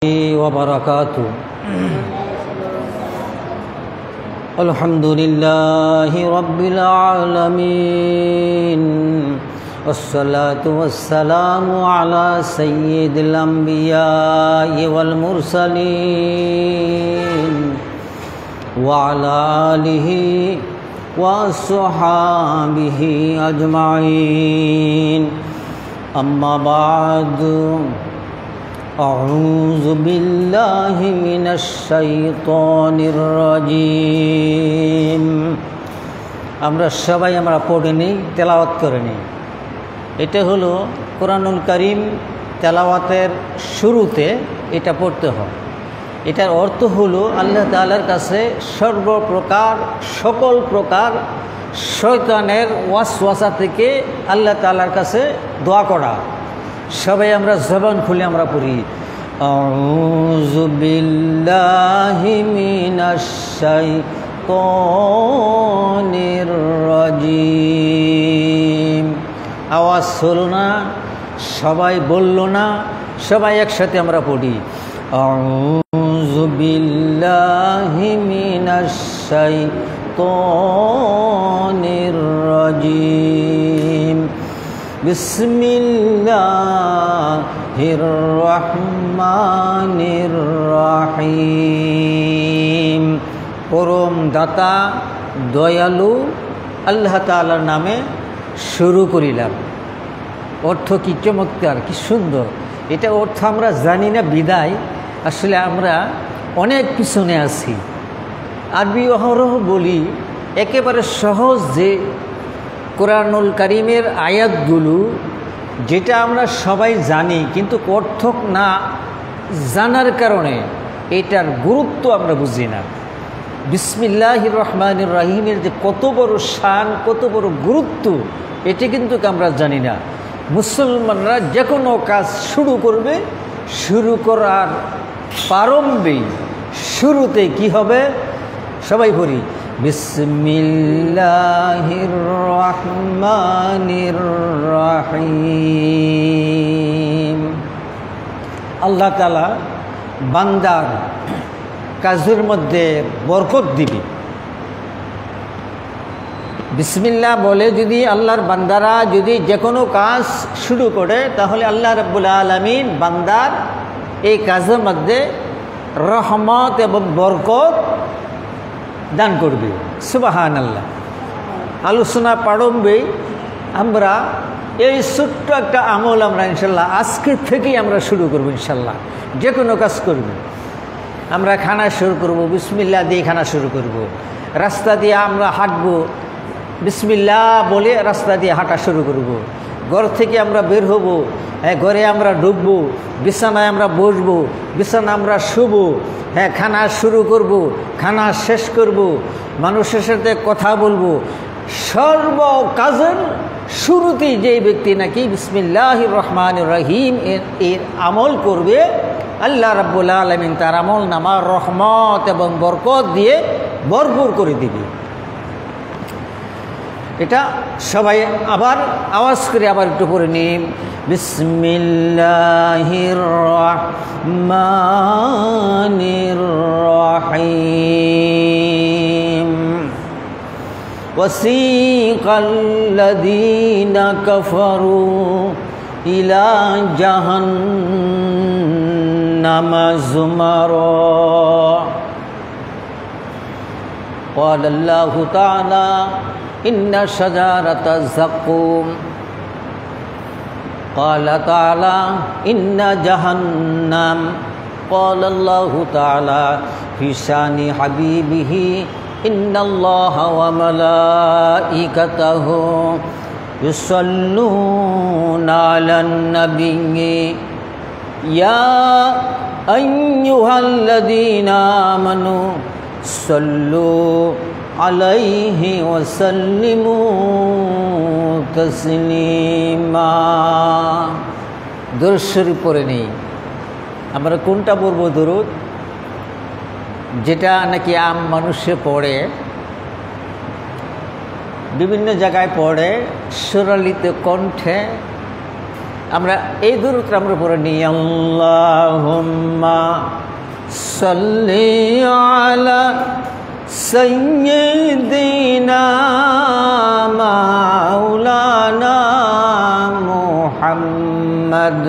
وبركاته الحمد لله رب العالمين والصلاة والسلام على سيد الأنبياء والمرسلين وعلى آله وصحابه أجمعين أما بعد أعوذ بالله من الشيطان الرجيم আমরা সবাই পড়ে নিই, তেলাওয়াত করে নিই। এটা হলো কোরআনুল কারীম তেলাওয়াতের শুরুতে এটা পড়তে হয়। এটার অর্থ হলো আল্লাহ তাআলার কাছে সর্বপ্রকার সকল প্রকার শয়তানের ওয়াসওয়াসা থেকে আল্লাহ তাআলার কাছে দোয়া করা। সবাই আমরা জবান খুলে আমরা পড়ি, আউযু বিল্লাহি মিনাশ শাইতানির রাজিম। আওয়াজ হলো না, সবাই বলল না, সবাই একসাথে আমরা পড়ি, আউযু বিল্লাহি মিনাশ শাইতানির রাজিম। বিসমিল্লাহির রহমানির রহিম। পরম দাতা দয়ালু আল্লাহ তাআলার নামে শুরু করিলাম। অর্থ কি চমৎকার, কি সুন্দর! এটা অর্থ আমরা জানি না বিদায় আসলে আমরা অনেক পিছনে আছি। আরবি অহরহ বলি, একেবারে সহজ যে কোরআনুল কারীমের আয়াতগুলো যেটা আমরা সবাই জানি, কিন্তু অর্থ না জানার কারণে এটার গুরুত্ব আমরা বুঝি না। বিসমিল্লাহির রহমানির রহিমের যে কত বড় শান, কত বড় গুরুত্ব, এটা কিন্তু আমরা জানি না। মুসলমানরা যে কোনো কাজ শুরু করবে, শুরু করার প্রারম্ভে শুরুতে কি হবে? সবাই পড়ি, বিসমিল্লাহির রহমানির রহিম। আল্লাহ তাআলা বান্দার কাজের মধ্যে বরকত দিবে। বিসমিল্লাহ বলে যদি আল্লাহর বান্দারা যদি যে কোনো কাজ শুরু করে, তাহলে আল্লাহ রাব্বুল আলামিন বান্দার এই কাজের মধ্যে রহমত এবং বরকত দান করবে। সুবহানাল্লাহ। আলোচনা প্রারম্ভেই আমরা এই ছোট্ট একটা আমল আমরা ইনশাল্লাহ আজকে থেকেই আমরা শুরু করব। ইনশাল্লাহ যে কোনো কাজ করব, আমরা খানা শুরু করব, বিসমিল্লাহ দিয়ে খানা শুরু করব। রাস্তা দিয়ে আমরা হাঁটবো, বিসমিল্লাহ বলে রাস্তা দিয়ে হাঁটা শুরু করব। ঘর থেকে আমরা বের হব, ঘরে আমরা ঢুকবো, বিছানায় আমরা বসবো, বিছানা আমরা শুবো, খানা শুরু করব, খানা শেষ করব, মানুষের সাথে কথা বলবো। সর্ব কাজের শুরুতেই যেই ব্যক্তি নাকি বিসমিল্লাহির রহমানির রহিম এর আমল করবে, আল্লাহ রাব্বুল আলামিন তার আমল নামার রহমত এবং বরকত দিয়ে ভরপুর করে দিবে। এটা সবাই আবার আওয়াজ করে আবার একটু পড়ে নিন, বিসমিল্লাহির রহমানির রহিম। ওয়াসিকাল্লাযীনা কাফারু ইলা জাহান্নামা যুমারা। ক্বালাল্লাহু তাআলা ইন্না শাজারাতা যাক্কুম। ক্বালা তাআলা ইন্না জাহান্নাম। ক্বালাল্লাহু তাআলা ফি শানি হাবিবিহি ইন্নাল্লাহা ওয়া মালাইকাতাহু ইউসাল্লুনা আলান নাবিয়্যি ইয়া আইয়ুহাল্লাযীনা আমানু সাল্লু আলাইহি ওয়াসাল্লিমু তাসলিমা। দরুদ শরীফ পড়ে নেই। আমরা কোনটা পড়ব? দরুদ যেটা নাকি আম মানুষে পড়ে, বিভিন্ন জায়গায় পড়ে, সুরালিত কণ্ঠে আমরা এই দুরূদটা আমরা পড়ে নিই, আল্লাহুম্মা সাল্লি আলা সাইয়্যিদিনা মাওলানা মুহাম্মদ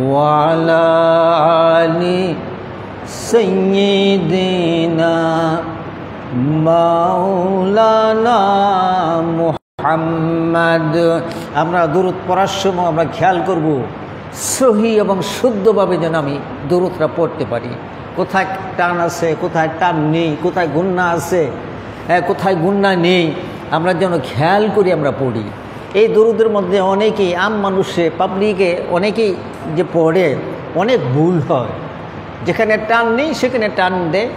ওয়া আলা আলি সাইয়্যিদিনা মাওলানা মুহাম্মদ। আমরা দুরূদ পড়ার সময় আমরা খেয়াল করব সহি এবং শুদ্ধভাবে যেন আমি দুরূদটা পড়তে পারি। কোথায় টান আছে, কোথায় টান নেই, কোথায় গুন্না আছে, কোথায় গুন্না নেই, আমরা যেন খেয়াল করি আমরা পড়ি। এই দুরূদের মধ্যে অনেকেই আম মানুষে পাবলিকে অনেকেই যে পড়ে অনেক ভুল হয়। যেখানে টান নেই সেখানে টান দেয়,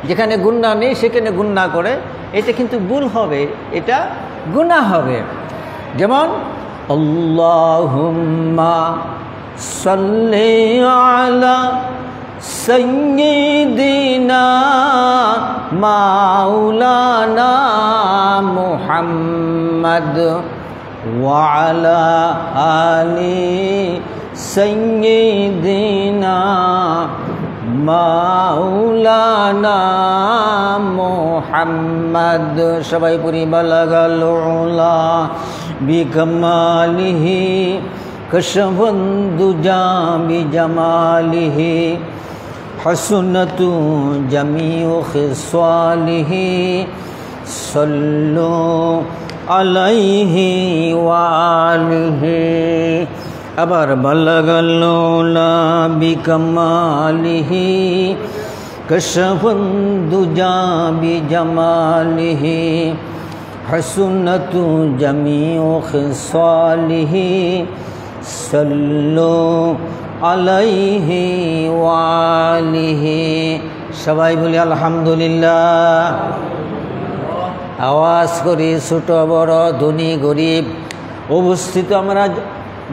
যেখানে গুন্না নেই সেখানে গুন্না করে, এটা কিন্তু ভুল হবে, এটা গুনাহ হবে। যেমন আল্লাহুম্মা সাল্লি আলা সাইয়্যিদিনা মাওলানা মুহাম্মদ ওয়া আলা আলি সাইয়্যিদিনা মাওলানা মুহাম্মদ। সবাই পড়ি, বালাগাল উলা বিকামালিহি কাশফান দুজা বিজামালিহি হাসনাতু জামিউ খিসালিহি সাল্লু আলাইহি ওয়া আলিহি। আবার বালাগাল উলা বিকামালিহি কাশফান দুজা বিজামালিহি হাসনাতু জামিউ খিসালিহি সাল্লু আলাইহি ওয়া আলিহি। সবাই বলি আলহামদুলিল্লাহ। আওয়াজ করি, ছোট বড় ধনী গরিব উপস্থিত আমরা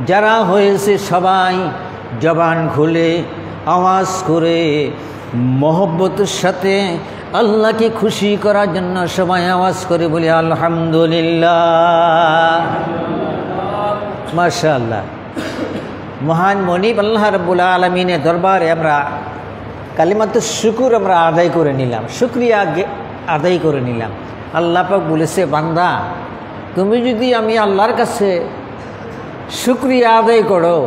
যারা হয়েছে সবাই জবান খুলে আওয়াজ করে মহব্বতের সাথে আল্লাহকে খুশি করার জন্য সবাই আওয়াজ করে বলি আলহামদুলিল্লাহ। মাশাআল্লাহ। মহান মনিব আল্লাহ রাব্বুল আলামিনের দরবারে আমরা কালিমাতুশ শুকর আমরা আদায় করে নিলাম, শুকরিয়া আদায় করে নিলাম। আল্লাহ পাক বলেছে, বান্দা তুমি যদি আমি আল্লাহর কাছে শুকরিয়া আদায় করো,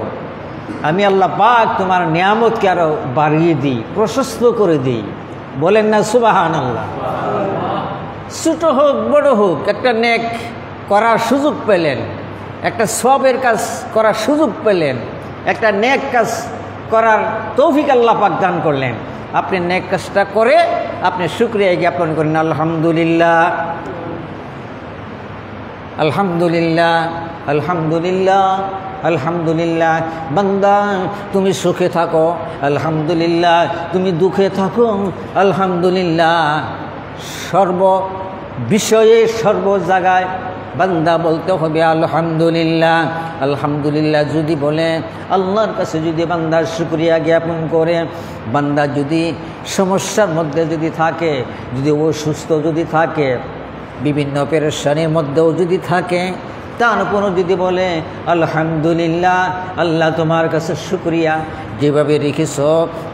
আমি আল্লাহ পাক তোমার নিয়ামতকে আরো বাড়িয়ে দিই, প্রশস্ত করে দিই। বলেন না সুবহানাল্লাহ। ছোট হোক বড় হোক, একটা নেক করার সুযোগ পেলেন, একটা সওয়াবের কাজ করার সুযোগ পেলেন, একটা নেক কাজ করার তৌফিক আল্লাহ পাক দান করলেন। আপনি নেক কাজটা করে আপনি শুকরিয়া জ্ঞাপন করেন আলহামদুলিল্লাহ, আলহামদুলিল্লাহ, আলহামদুলিল্লাহ, আলহামদুলিল্লাহ। বান্দা তুমি সুখে থাকো আলহামদুলিল্লাহ, তুমি দুঃখে থাকো আলহামদুলিল্লাহ। সর্ব বিষয়ে সর্ব জায়গায় বান্দা বলতে হবে আলহামদুলিল্লাহ। আলহামদুলিল্লাহ যদি বলে, আল্লাহর কাছে যদি বান্দার শুকরিয়া জ্ঞাপন করে, বান্দা যদি সমস্যার মধ্যে যদি থাকে, যদি অসুস্থ যদি থাকে, বিভিন্ন পেরেশানির মধ্যেও যদি থাকে, তারপরও যদি বলে আলহামদুলিল্লাহ, আল্লাহ তোমার কাছে শুকরিয়া, যেভাবে রেখেছ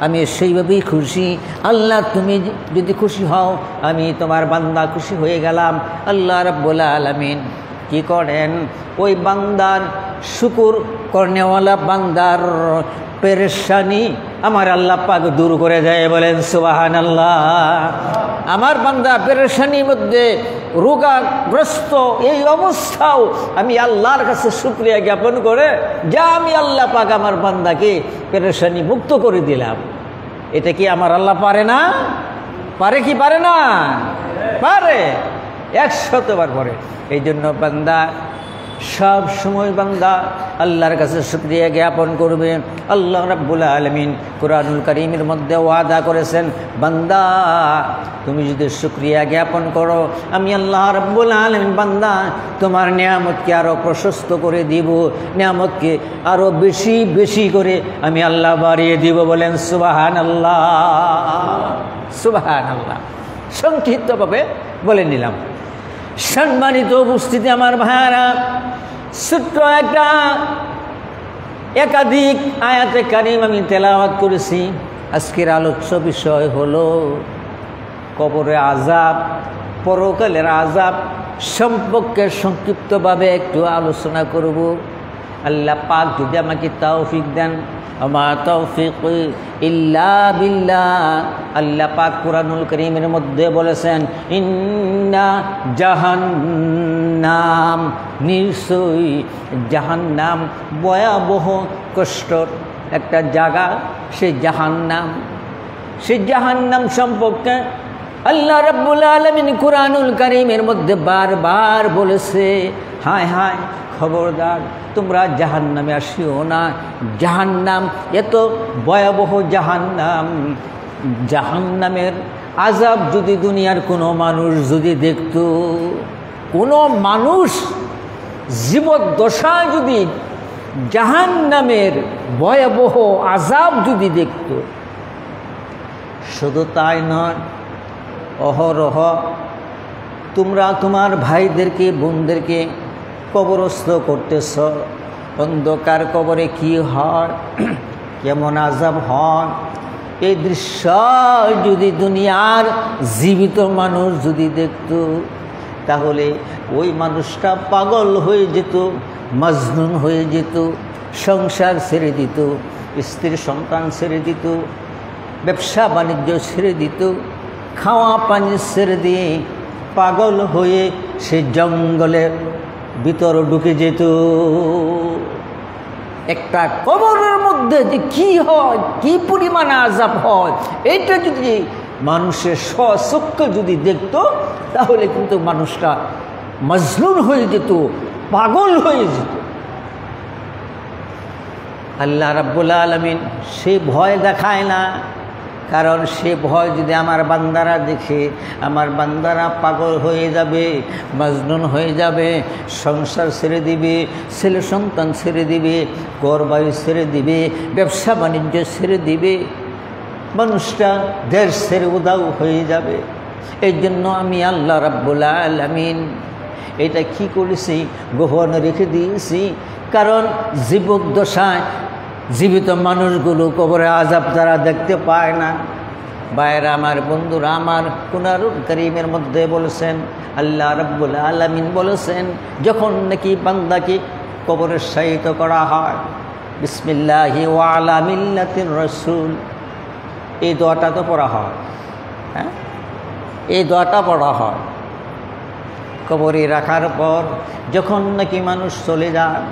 আমি সেইভাবেই খুশি। আল্লাহ তুমি যদি খুশি হও, আমি তোমার বান্দা খুশি হয়ে গেলাম। আল্লাহ রাব্বুল আলামিন কি করেন, ওই বান্দার শুকুর করনেওয়ালা বান্দার পেরেশানি আমার আল্লাহ পাক দূর করে দেয়। বলেন সুবহানাল্লাহ। আমার বান্দা পেরেশানির মধ্যে রোগাগ্রস্ত এই অবস্থাও আমি আল্লাহর কাছে শুকরিয়া জ্ঞাপন করে যা আমি আল্লাহ পাক আমার বান্দাকে পেরেশানি মুক্ত করে দিলাম। এটা কি আমার আল্লাহ পারে না? পারে কি পারে না? পারে, 100 বার করে। এই জন্য বান্দা সব সময় বান্দা আল্লাহর কাছে শুকরিয়া জ্ঞাপন করবে। আল্লাহ রাব্বুল আলামিন কুরআনুল কারীমের মধ্যে ওয়াদা করেছেন, বান্দা তুমি যদি শুকরিয়া জ্ঞাপন করো, আমি আল্লাহ রাব্বুল আলামিন বান্দা তোমার নিয়ামতকে আরো প্রশস্ত করে দিব, নিয়ামতকে আরো বেশি বেশি করে আমি আল্লাহ বাড়িয়ে দিব। বলেন সুবহানাল্লাহ, সুবহানাল্লাহ। সংক্ষিপ্তভাবে বলে নিলাম। সম্মানিত উপস্থিতি আমার ভাইয়ারা, ছোট্ট একটা একাধিক আয়াতে কারিম আমি তেলাওয়াত করেছি। আজকের আলোচ্য বিষয় হলো কবরে আযাব, পরকালের আযাব সম্পর্কে সংক্ষিপ্তভাবে একটু আলোচনা করব। আল্লাহ পাক যদি আমাকে তৌফিক দেন, আমা তৌফিক ইল্লা বিল্লাহ। আল্লাহ পাক কুরআনুল কারীমের মধ্যে বলেছেন, ইন্না জাহান্নাম, নিশ্চয়ই জাহান্নাম ভয়াবহ কষ্টর একটা জায়গা। সেই জাহান্নাম সম্পর্কে আল্লাহ রাব্বুল আলামিন কুরআনুল কারীমের মধ্যে বারবার বলেছে, হায় হায় খবরদার তোমরা জাহান্নামে আসিও না। জাহান্নাম এত ভয়াবহ জাহান্নামের আযাব যদি দুনিয়ার কোনো মানুষ যদি দেখত, কোনো মানুষ জীবদ্দশায় যদি জাহান্নামের ভয়াবহ আযাব যদি দেখত, শুধু তাই নয়, অহরহ তোমরা তোমার ভাইদেরকে বোনদেরকে কবরস্থ করতেছ। অন্ধকার কবরে কি হয়, কেমন আযাব হয়, এই দৃশ্য যদি দুনিয়ার জীবিত মানুষ যদি দেখত, তাহলে ওই মানুষটা পাগল হয়ে যেত, মজনুন হয়ে যেত, সংসার ছেড়ে দিত, স্ত্রী সন্তান ছেড়ে দিত, ব্যবসা বাণিজ্য ছেড়ে দিত, খাওয়া পানি ছেড়ে দিয়ে পাগল হয়ে সে জঙ্গলের ভিতর ঢুকে যেত। একটা কবরের মধ্যে যে কি হয়, কি পরিমাণ আযাব হয়, এটা যদি মানুষের স্বচক্ষে যদি দেখত, তাহলে কিন্তু মানুষটা মজনুন হয়ে যেত, পাগল হয়ে যেত। আল্লাহ রাব্বুল আলামিন সে ভয় দেখায় না, কারণ সে ভয় যদি আমার বান্দারা দেখে, আমার বান্দারা পাগল হয়ে যাবে, মজনুন হয়ে যাবে, সংসার ছেড়ে দিবে, ছেলে সন্তান ছেড়ে দিবে, ঘরবাড়ি ছেড়ে দিবে, ব্যবসা বাণিজ্য ছেড়ে দিবে, মানুষটা দেশ ছেড়ে উধাও হয়ে যাবে। এই জন্য আমি আল্লাহ রাব্বুল আলামিন এটা কি করেছি, গোপন রেখে দিয়েছি। কারণ জীবদ্দশায় জীবিত মানুষগুলো কবরে আযাব তারা দেখতে পায় না। ভাইরা আমার, বন্ধুরা আমার, কুরআনুল কারীমের মধ্যে বলেছেন, আল্লাহ রাব্বুল আলামিন বলেছেন, যখন নাকি বান্দাকে কবরে শায়িত করা হয়, বিসমিল্লাহি ওয়া আলা মিল্লাতির রাসূল, এই দোয়াটা তো পড়া হয়। হ্যাঁ, এই দোয়াটা পড়া হয়। কবরে রাখার পর যখন নাকি মানুষ চলে যায়,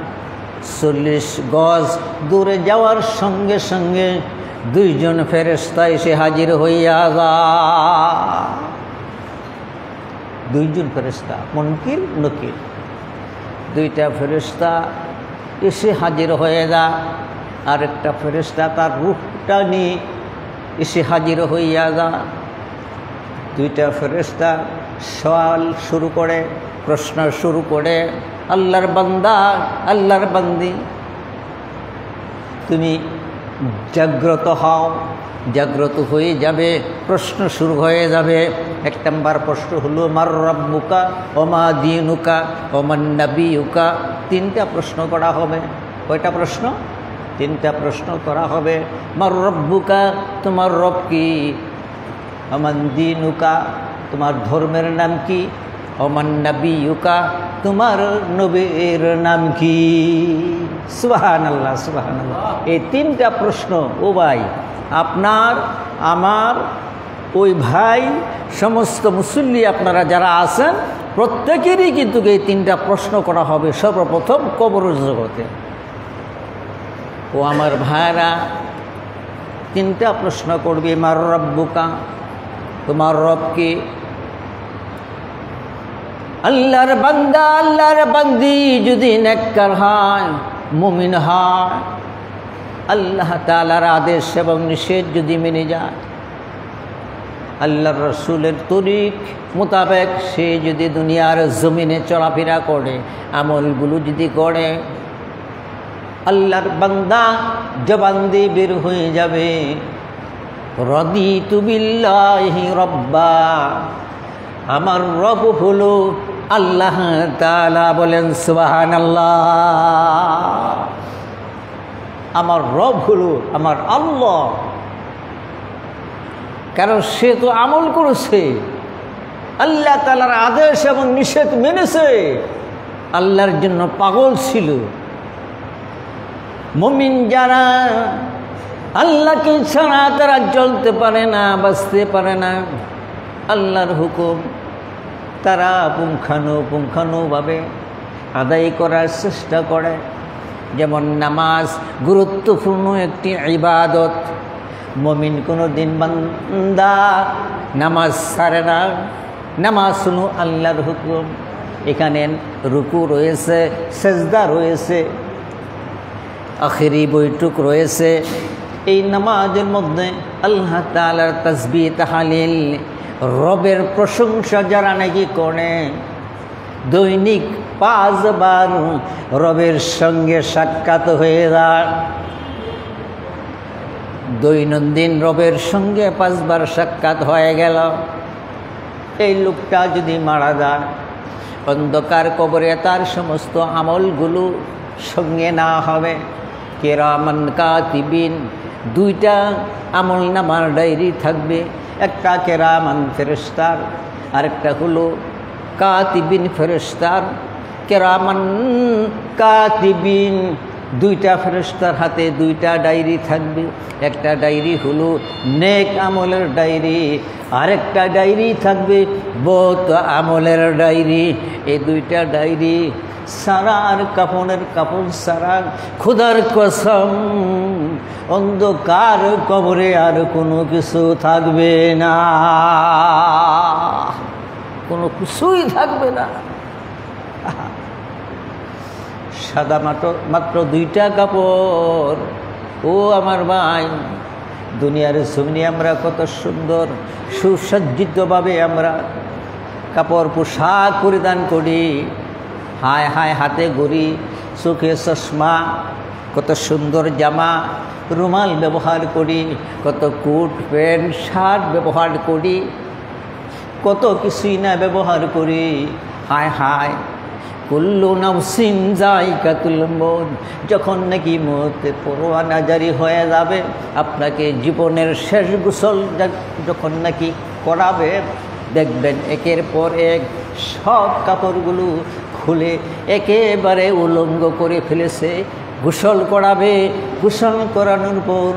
40 গজ দূরে যাওয়ার সঙ্গে সঙ্গে দুইজন ফেরেশতা এসে হাজির হইয়া যায়। দুইজন ফেরেশতা, মুনকির নকির, দুইটা ফেরেশতা এসে হাজির হয়ে যায়। আরেকটা ফেরেশতা তার রূহটা নিয়ে এসে হাজির হইয়া যায়। দুইটা ফেরেশতা সওয়াল শুরু করে, প্রশ্ন শুরু করে, আল্লাহর বান্দা, আল্লাহর বান্দি, তুমি জাগ্রত হও। জাগ্রত হয়ে যাবে, প্রশ্ন শুরু হয়ে যাবে। 1 নম্বর প্রশ্ন হলো, মার রাব্বুকা ওমা দীনুকা ওমান নাবিয়ুকা। 3টা প্রশ্ন করা হবে। কয়টা প্রশ্ন? 3টা প্রশ্ন করা হবে। মার রাব্বুকা, তোমার রব কি? ওমান দীনুকা, তোমার ধর্মের নাম কি? ওমান নাবিয়ুকা, তোমার নবীর নাম কি? সুবহানাল্লাহ, সুবহানাল্লাহ। এই 3টা প্রশ্ন, ও ভাই, আপনার, আমার, ওই ভাই, সমস্ত মুসল্লি আপনারা যারা আছেন, প্রত্যেকেরই কিন্তু এই 3টা প্রশ্ন করা হবে সর্বপ্রথম কবরের জগতে। ও আমার ভাইরা, 3টা প্রশ্ন করবে। মার রাব্বুকা, তোমার রব কে? আল্লাহর বান্দা, আল্লাহর বান্দি যদি নেককার হয়, মুমিন হয়, আল্লাহ তাআলার আদেশ এবং নিষেধ যদি মেনে যায়, আল্লাহর রসুলের তরিক মোতাবেক সে যদি দুনিয়ার জমিনে চলাফেরা করে, আমলগুলো যদি করে, আল্লাহর বান্দা জবান দিয়ে বের হয়ে যাবে, রাদিতু বিল্লাহি রাব্বা, আমার রব হলো আল্লাহ তাআলা। বলেন সুবহানাল্লাহ। আমার রব হলো আমার আল্লাহ। কারণ সে তো আমল করেছে, আল্লাহ তাআলার আদেশ এবং নিষেধ মেনেছে, আল্লাহর জন্য পাগল ছিল। মুমিন যারা আল্লাহকে ছাড়া তারা চলতে পারে না, বাঁচতে পারে না। আল্লাহর হুকুম তারা পুঙ্খানুপুঙ্খানুভাবে আদায় করার চেষ্টা করে। যেমন নামাজ গুরুত্বপূর্ণ একটি ইবাদত। মুমিন কোনো দিন বান্দা নামাজ ছাড়ে না। নামাজ হলো আল্লাহর হুকুম। এখানে রুকু রয়েছে, সেজদা রয়েছে, আখিরি বৈঠক রয়েছে। এই নামাজের মধ্যে আল্লাহ তাআলার তাসবিহ তাহলিল, রবের প্রশংসা যারা নাকি করে, দৈনিক 5 বার রবের সঙ্গে সাক্ষাৎ হয়ে যায়। দৈনন্দিন রবের সঙ্গে 5 বার সাক্ষাৎ হয়ে গেল। এই লোকটা যদি মারা যায়, অন্ধকার কবরে তার সমস্ত আমলগুলো সঙ্গে না হবে। কিরামান কাতিবিন, 2টা আমল নামার ডায়েরি থাকবে। একটা কিরামান ফেরেশতার, আরেকটা হলো কাতিবিন ফেরেশতার। কিরামান কাতিবিন, 2টা ফেরেশতার হাতে 2টা ডায়েরি থাকবে। একটা ডায়েরি হলো নেক আমলের ডায়েরি, আরেকটা ডায়েরি থাকবে বদ আমলের ডায়েরি। এই 2টা ডায়েরি সারা আর কাপড়ের কাপড় সারা, খোদার কসম অন্ধকার কবরে আর কোনো কিছু থাকবে না, কোনো কিছুই থাকবে না। সাদা মাত্র 2টা কাপড়। ও আমার ভাই, দুনিয়ার জমিনে আমরা কত সুন্দর সুসজ্জিতভাবে আমরা কাপড় পোশাক পরিধান করি। হায় হায়, হাতে ঘড়ি, চোখে চশমা, কত সুন্দর জামা, রুমাল ব্যবহার করি, কত কোট প্যান্ট শার্ট ব্যবহার করি, কত কিছুই না ব্যবহার করি। হায় হায়, কুল্লু নাফসিন যায়কাতুল মউত, যখন নাকি মউতের পরোয়ানা জারি হয়ে যাবে, আপনাকে জীবনের শেষ গোসল যখন নাকি করাবে, দেখবেন একের পর এক সব কাপড়গুলো খুলে একেবারে উলঙ্গ করে ফেলেছে। গোসল করাবে, গোসল করানোর পর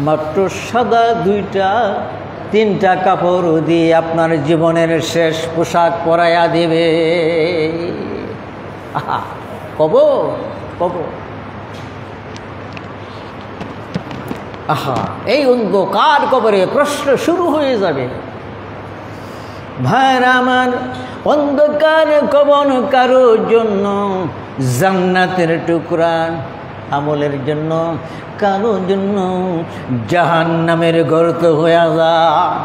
মাত্র সাদা 2টা-3টা কাপড় দিয়ে আপনার জীবনের শেষ পোশাক পরাইয়া দেবে। আহা, কবর কবর, আহা, এই অন্ধকার কবরে প্রশ্ন শুরু হয়ে যাবে। ভাইরা আমার, অন্ধকার কবর কারোর জন্য জান্নাতের টুকরা, আমলের জন্য কারোর জন্য জাহান্নামের গর্ত হয়ে যায়।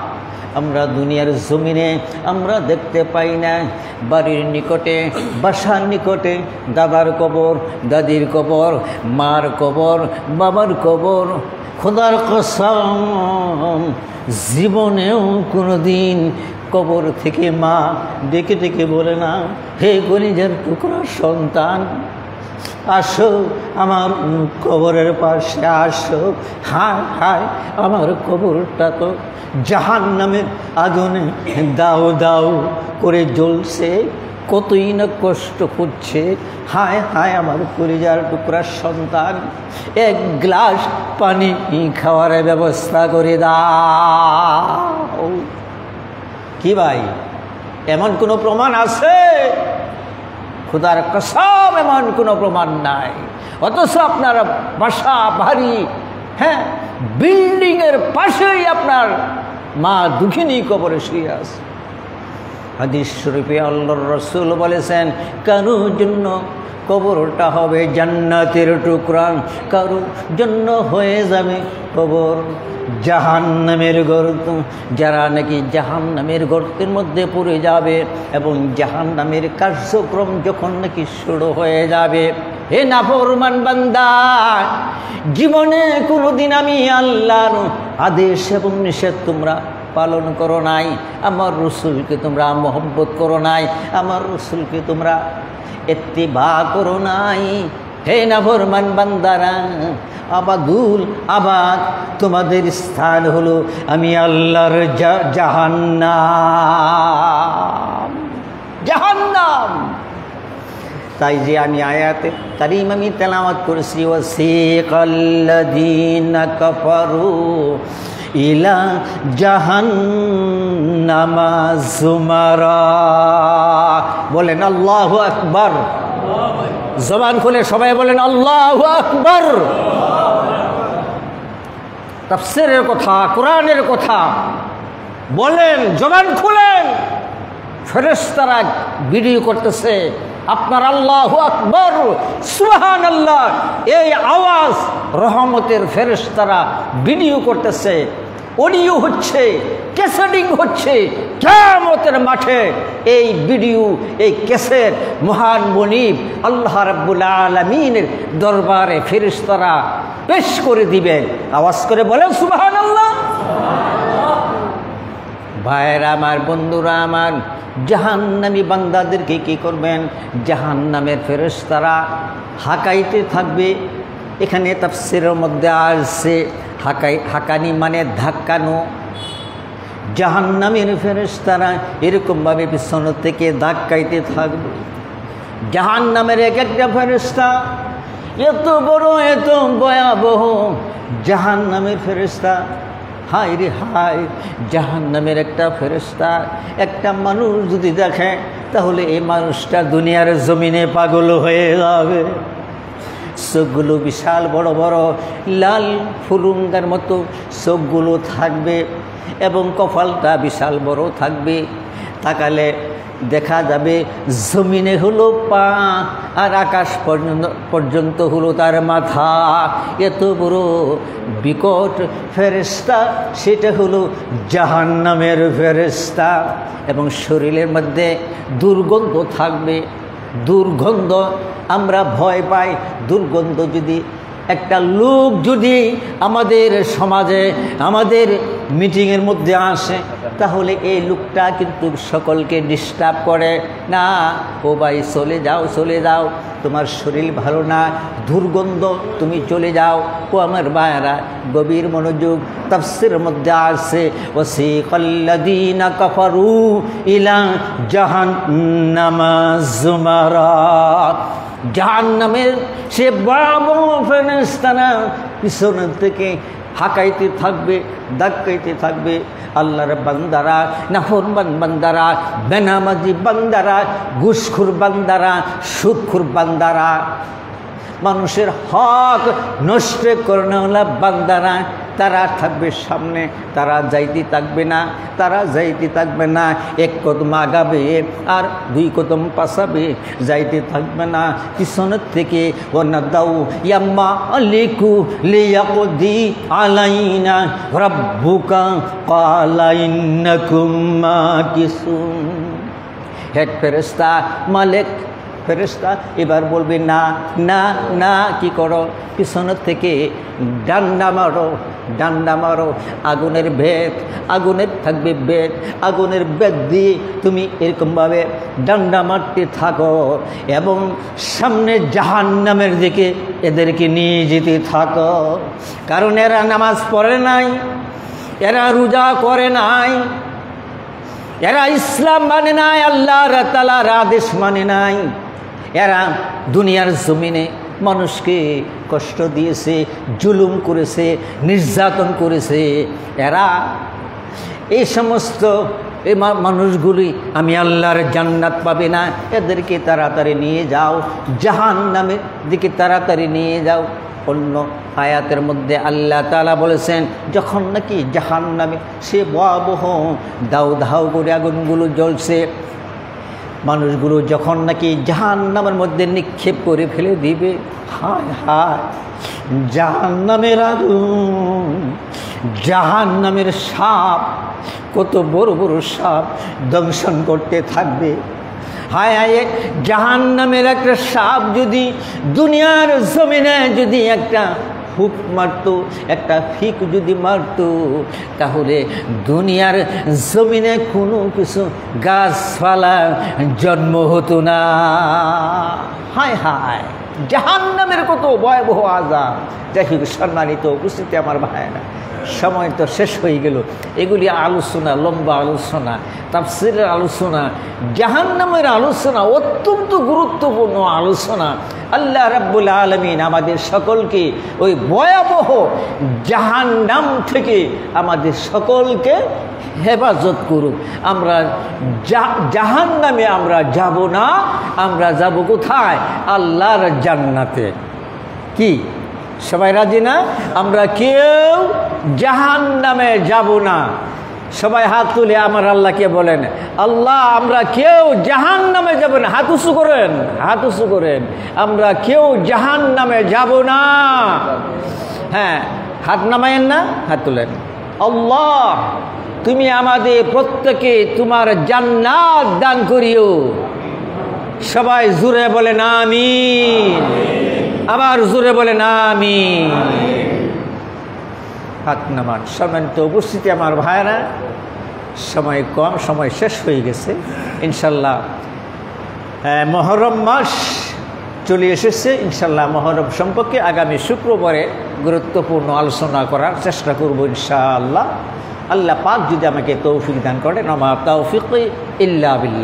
আমরা দুনিয়ার জমিনে আমরা দেখতে পাই না, বাড়ির নিকটে, বাসার নিকটে দাদার কবর, দাদির কবর, মার কবর, বাবার কবর। খোদার কসম, জীবনেও কোনো দিন কবর থেকে মা ডেকে ডেকে বলে না, হে কলিজার টুকরা সন্তান, আসো আমার কবরের পাশে আসো। হায় হায়, আমার কবরটা তো জাহান্নামের আগুনে দাও দাও করে জ্বলছে, কতই না কষ্ট হচ্ছে। হায় হায়, আমার কলিজার টুকরা সন্তান, 1 গ্লাস পানি খাওয়ার ব্যবস্থা করে দাও। কি ভাই, এমন কোনো প্রমাণ আছে? খোদার কসম, এমন কোনো প্রমাণ নাই। অথচ আপনার বাসা বাড়ি, হ্যাঁ, বিল্ডিংয়ের পাশেই আপনার মা দুঃখিনী কবরে শুয়ে আছে। হাদিস শরীফে আল্লাহর রাসূল বলেছেন, কারোর জন্য কবরটা হবে জান্নাতের টুকরা, কারোর জন্য হয়ে যাবে কবর জাহান্নামের গর্ত। যারা নাকি জাহান্নামের গর্তের মধ্যে পড়ে যাবে এবং জাহান্নামের কার্যক্রম যখন নাকি শুরু হয়ে যাবে, হে নাফরমান বান্দা, জীবনে কোনোদিন আমি আল্লাহর আদেশ এবং নিষেধ তোমরা পালন করো নাই, আমার রসুলকে তোমরা মহব্বত করো নাই, আমার রসুলকে তোমরা ইত্তিবা করো নাই, হে নাফরমান বান্দারা, আবাদুল আবাদ তোমাদের স্থান হলো আমি আল্লাহর জাহান্নাম, জাহান্নাম। তাই যে আমি আয়াতে কারীম আমি তেলাওয়াত করেছি, ওয়াসিকাল্লাযীনা কাফারু ইলা জাহান্নামা যুমারা। বলেন আল্লাহু আকবার। জবান খুলে সবাই বলেন আল্লাহু আকবার। তাফসীরের কথা, কোরআনের কথা বলেন, জবান খুলেন। ফেরেশতারা ভিডিও করতেছে আপনার আল্লাহু আকবার, সুবহানাল্লাহ, এই আওয়াজ রহমতের ফেরেশতারা ভিডিও করতেছে, অডিও হচ্ছে, ক্যাসেটিং হচ্ছে। কিয়ামতের মাঠে এই ভিডিও, এই ক্যাসেট মহান মুনিব আল্লাহ রাব্বুল আলামিনের দরবারে ফেরেশতারা পেশ করে দিবেন। আওয়াজ করে বলেন সুবহানাল্লাহ। ভাইরা আমার, বন্ধুরা আমার, জাহান্নামী বান্দাদেরকে কি করবেন? জাহান্নামের ফেরেশতারা হাঁকাইতে থাকবে। এখানে তাফসীরের মধ্যে আসছে হাঁকানি মানে ধাক্কানো। জাহান্নামের ফেরেশতারা এরকমভাবে পিছন থেকে ধাক্কাইতে থাকবে। জাহান্নামের এক একটা ফেরেশতা এত বড়, এত ভয়াবহ জাহান্নামের ফেরেশতা। হায় রে হায়, জাহান্নামের একটা ফেরেশতা একটা মানুষ যদি দেখে তাহলে এই মানুষটা দুনিয়ার জমিনে পাগল হয়ে যাবে। চোখগুলো বিশাল বড় বড় লাল ফুরুঙ্গার মতো চোখগুলো থাকবে এবং কপালটা বিশাল বড় থাকবে। তাকালে দেখা যাবে জমিনে হলো পা আর আকাশ পর্যন্ত হলো তার মাথা। এত বড় বিকট ফেরেশতা, সেটা হলো জাহান্নামের ফেরেশতা। এবং শরীরের মধ্যে দুর্গন্ধ থাকবে। দুর্গন্ধ আমরা ভয় পাই। দুর্গন্ধ যদি একটা লোক যদি আমাদের সমাজে, আমাদের মিটিংয়ের মধ্যে আসে, তাহলে এই লোকটা কিন্তু সকলকে ডিস্টার্ব করে। না, ও ভাই চলে যাও, চলে যাও, তোমার শরীর ভালো না, দুর্গন্ধ, তুমি চলে যাও। ও আমার ভাইয়েরা, গভীর মনোযোগ। তাফসীরের মধ্যে আছে ওয়াসিকাল্লাযীনা কাফারু ইলা জাহান্নামা যুমারা। জাহান্নামের সে ভয়াবহ ফেরেশতারা পিছন থেকে হাঁকাইতে থাকবে, ধাক্কাইতে থাকবে। আল্লাহর বান্দারা, নাফরমান বান্দারা, বেনামাজি বান্দারা, ঘুষখোর বান্দারা, সুদখোর বান্দারা, মানুষের হক নষ্ট করানোওয়ালা বান্দারা, তারা থাকবে সামনে, তারা যাইতে থাকবে না, তারা যাইতে থাকবে না। এক কদম আগাবে আর দুই কদম পাশাবে, যাইতে থাকবে না। পিছনের থেকে ওয়ানাদাউ ইয়াম্মা আলিকু লিয়াকদি আলাইনা রাব্বুকা ক্বালা ইন্নাকুম মাকিসুন। হেড ফেরেশতা, মালিক ফেরেশতা এবার বলবে না না না, কি করো? পিছনের থেকে ডান্ডা মারো, ডান্ডা মারো। আগুনের বেত, আগুনের থাকবে বেত, আগুনের বেত দিয়ে তুমি এরকমভাবে ডান্ডা মারতে থাকো এবং সামনে জাহান্নামের দিকে এদেরকে নিয়ে যেতে থাকো। কারণ এরা নামাজ পড়ে নাই, এরা রোজা করে নাই, এরা ইসলাম মানে নাই, আল্লাহ তাআলার আদেশ মানে নাই। এরা দুনিয়ার জমিনে মানুষকে কষ্ট দিয়েছে, জুলুম করেছে, নির্যাতন করেছে। এরা এই সমস্ত এই মানুষগুলি আমি আল্লাহর জান্নাত পাবে না। এদেরকে তাড়াতাড়ি নিয়ে যাও, জাহান্নামের দিকে তাড়াতাড়ি নিয়ে যাও। অন্য আয়াতের মধ্যে আল্লাহ তাআলা বলেছেন, যখন নাকি জাহান্নামে সে ভয়াবহ দাউ ধাউ করে আগুনগুলো জ্বলছে, মানুষগুলো যখন নাকি জাহান্নামের মধ্যে নিক্ষেপ করে ফেলে দিবে, হায় হায়, জাহান্নামের আগুন, জাহান্নামের সাপ, কত বড় বড় সাপ দংশন করতে থাকবে। হায় হায়, জাহান্নামের একটা সাপ যদি দুনিয়ার জমিনে যদি একটা হুক মারত, একটা ফিক যদি মারত, তাহলে দুনিয়ার জমিনে কোনো কিছু গাছপালা জন্ম হতো না। হায় হায়, জাহান্নামের কত ভয়াবহ আযাব। যাই হোক, সম্মানিত উপস্থিতি আমার ভাইয়েরা, সময় তো শেষ হয়ে গেল। এগুলি আলোচনা, লম্বা আলোচনা, তাফসীরের আলোচনা, জাহান্নামের আলোচনা, অত্যন্ত গুরুত্বপূর্ণ আলোচনা। আল্লাহ রাব্বুল আলামিন আমাদের সকলকে ওই ভয়াবহ জাহান্নাম থেকে আমাদের সকলকে হেফাজত করুক। আমরা জাহান্নামে আমরা যাব না, আমরা যাব কোথায়? আল্লাহর জান্নাতে। কি সবাই রাজি না? আমরা কেউ জাহান্নামে যাব না। সবাই হাত তুলে আমার আল্লাহকে বলেন, আল্লাহ আমরা কেউ জাহান্নামে যাব না। হাত উঁচু করেন, হাত উঁচু করেন। আমরা কেউ জাহান্নামে যাব না। হ্যাঁ, হাত নামায়েন না, হাত তুলেন। আল্লাহ তুমি আমাদের প্রত্যেকে তোমার জান্নাত দান করিও। সবাই জোরে বলেন আমিন। আবার জোরে বলেন আমিন। হাত নামান। সম্মানিত উপস্থিতি আমার ভাইরা, সময় কম, সময় শেষ হয়ে গেছে। ইনশাল্লাহ মহরম মাস চলে এসেছে। ইনশাল্লাহ মহরম সম্পর্কে আগামী শুক্রবারে গুরুত্বপূর্ণ আলোচনা করার চেষ্টা করব ইনশাআল্লাহ। আল্লাহ পাক যদি আমাকে তৌফিক দান করেন, আমা তাওফিক ইল্লা বিল্লাহ।